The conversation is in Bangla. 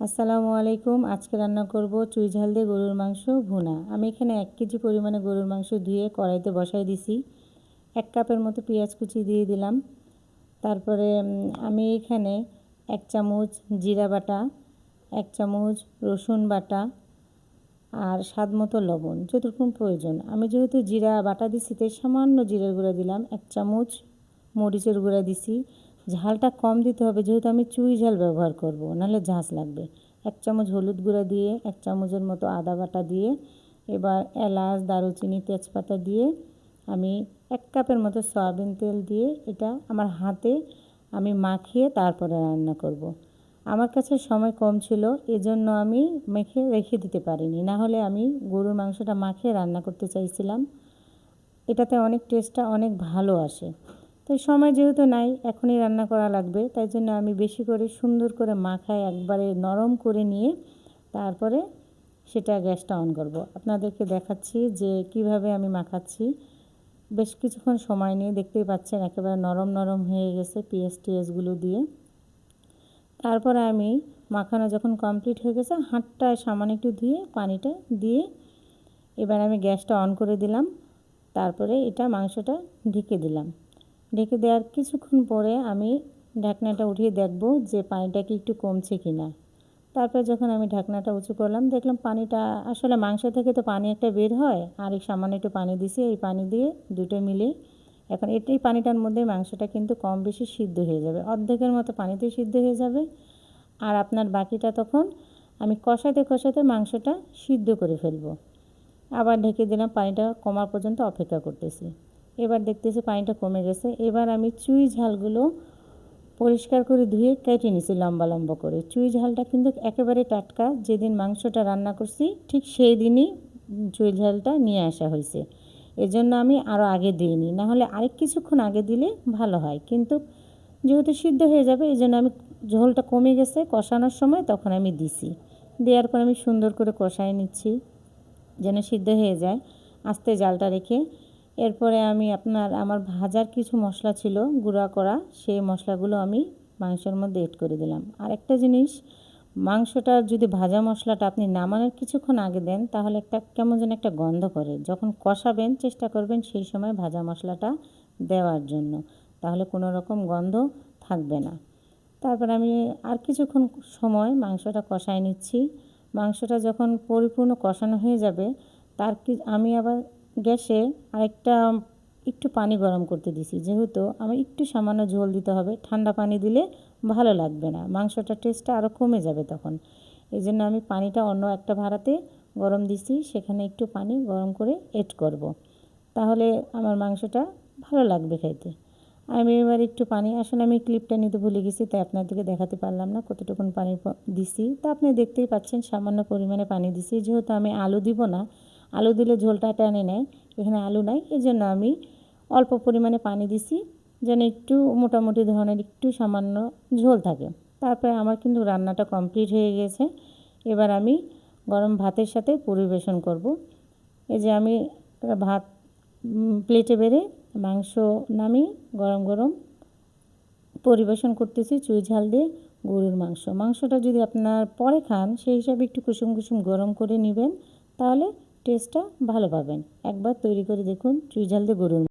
আসসালামু আলাইকুম। আজকে রান্না করব চুই ঝাল দিয়ে গরুর মাংস ভুনা। আমি এখানে 1 কেজি পরিমাণে গরুর মাংস ধুয়ে কড়াইতে বসাই দিছি। 1 কাপের মতো পেঁয়াজ কুচি দিয়ে দিলাম। তারপরে আমি এখানে 1 চামচ জিরা বাটা, 1 চামচ রসুন বাটা আর স্বাদ মতো লবণ যতটুকু প্রয়োজন। আমি যেহেতু জিরা বাটা দিছি তাই সামান্য জিরার গুঁড়া দিলাম। 1 চামচ মরিচের গুঁড়া দিছি। ঝালটা কম দিতে হবে যেহেতু আমি চুই ঝাল ব্যবহার করব, নাহলে ঝাঁঝ লাগবে। 1 চামচ হলুদ গুঁড়া দিয়ে 1 চামচের মতো আদা বাটা দিয়ে এবার এলাচ, দারুচিনি, তেজপাতা দিয়ে আমি 1 কাপের মতো সয়াবিন তেল দিয়ে এটা আমার হাতে আমি মাখিয়ে তারপরে রান্না করব। আমার কাছে সময় কম ছিল, এজন্য আমি মেখে রেখে দিতে পারিনি, না হলে আমি গরুর মাংসটা মাখিয়ে রান্না করতে চাইছিলাম। এটাতে অনেক টেস্টটা অনেক ভালো আসে। তো সময় যেহেতু নাই, এখনই রান্না করা লাগবে, তাই জন্য আমি বেশি করে সুন্দর করে মাখায় একবারে নরম করে নিয়ে তারপরে সেটা গ্যাসটা অন করব। আপনাদেরকে দেখাচ্ছি যে কিভাবে আমি মাখাচ্ছি। বেশ কিছুক্ষণ সময় নিয়ে দেখতেই পাচ্ছেন একেবারে নরম নরম হয়ে গেছে পেঁয়াজগুলো দিয়ে। তারপরে আমি মাখানো যখন কমপ্লিট হয়ে গেছে হাতটায় সামান্য একটু ধুয়ে পানিটা দিয়ে এবার আমি গ্যাসটা অন করে দিলাম। তারপরে এটা মাংসটা ঢেকে দিলাম। ঢেকে দেওয়ার কিছুক্ষণ পরে আমি ঢাকনাটা উঠিয়ে দেখব যে পানিটা কি একটু কমছে কি না। তারপরে যখন আমি ঢাকনাটা উঁচু করলাম দেখলাম পানিটা আসলে মাংস থেকে তো পানি একটা বের হয়, আর এই সামান্য একটু পানি দিছি, এই পানি দিয়ে দুটো মিলে এখন এই পানিটার মধ্যে মাংসটা কিন্তু কম বেশি সিদ্ধ হয়ে যাবে, অর্ধেকের মতো পানিতেই সিদ্ধ হয়ে যাবে। আর আপনার বাকিটা তখন আমি কষাতে কষাতে মাংসটা সিদ্ধ করে ফেলবো। আবার ঢেকে দিলাম, পানিটা কমা পর্যন্ত অপেক্ষা করতেছি। এবার দেখতেছি পানিটা কমে গেছে। এবার আমি চুই ঝালগুলো পরিষ্কার করে ধুয়ে কেটে নিছি লম্বা লম্বা করে। চুই ঝালটা কিন্তু একেবারে টাটকা, যেদিন মাংসটা রান্না করছি ঠিক সেই দিনই চুই ঝালটা নিয়ে আসা হয়েছে। এজন্য আমি আরও আগে দিইনি, না হলে আরেক কিছুক্ষণ আগে দিলে ভালো হয়, কিন্তু যেহেতু সিদ্ধ হয়ে যাবে এই জন্য আমি ঝোলটা কমে গেছে কষানোর সময় তখন আমি দিছি। দেওয়ার পর আমি সুন্দর করে কষায় নিচ্ছি যেন সিদ্ধ হয়ে যায়, আস্তে জালটা রেখে। এরপরে আমি আমার ভাজার কিছু মশলা ছিল গুঁড়া করা, সেই মশলাগুলো আমি মাংসের মধ্যে এড করে দিলাম। আর একটা জিনিস, মাংসটা যদি ভাজা মশলাটা আপনি নামানোর কিছুক্ষণ আগে দেন তাহলে কেমন যেন একটা গন্ধ করে। যখন কষাবেন চেষ্টা করবেন সেই সময় ভাজা মশলাটা দেওয়ার জন্য, তাহলে কোনো রকম গন্ধ থাকবে না। তারপর আমি আর কিছুক্ষণ সময় মাংসটা কষায় নিচ্ছি। মাংসটা যখন পরিপূর্ণ কষানো হয়ে যাবে আমি আবার গ্যাসে আরেকটা একটু পানি গরম করতে দিছি, যেহেতু আমার একটু সামান্য ঝোল দিতে হবে। ঠান্ডা পানি দিলে ভালো লাগবে না, মাংসটার টেস্টটা আরও কমে যাবে তখন। এই জন্য আমি পানিটা অন্য একটা ভাঁড়াতে গরম দিছি, সেখানে একটু পানি গরম করে এড করব, তাহলে আমার মাংসটা ভালো লাগবে খাইতে। আমি এবার একটু পানি, আসলে আমি ক্লিপটা নিতে ভুলে গেছি তাই আপনাদেরকে দেখাতে পারলাম না কতটুকুন পানি দিছি। তা আপনি দেখতেই পাচ্ছেন সামান্য পরিমাণে পানি দিছি, যেহেতু আমি আলু দিব না, আলু দিলে ঝোলটা টেনে নেয়, এখানে আলু নাই, এই জন্য আমি অল্প পরিমাণে পানি দিছি যেন একটু মোটামুটি ধরনের একটু সামান্য ঝোল থাকে। তারপরে আমার কিন্তু রান্নাটা কমপ্লিট হয়ে গেছে। এবার আমি গরম ভাতের সাথে পরিবেশন করব। এই যে আমি ভাত প্লেটে বেড়ে মাংস নামিয়ে গরম গরম পরিবেশন করতেছি চুই ঝাল দিয়ে গরুর মাংস। মাংসটা যদি আপনার পরে খান সেই হিসাবে একটু কুসুম কুসুম গরম করে নেবেন, তাহলে টেস্টটা ভালো পাবেন। একবার তৈরি করে দেখুন চুই ঝাল দিয়ে গরুর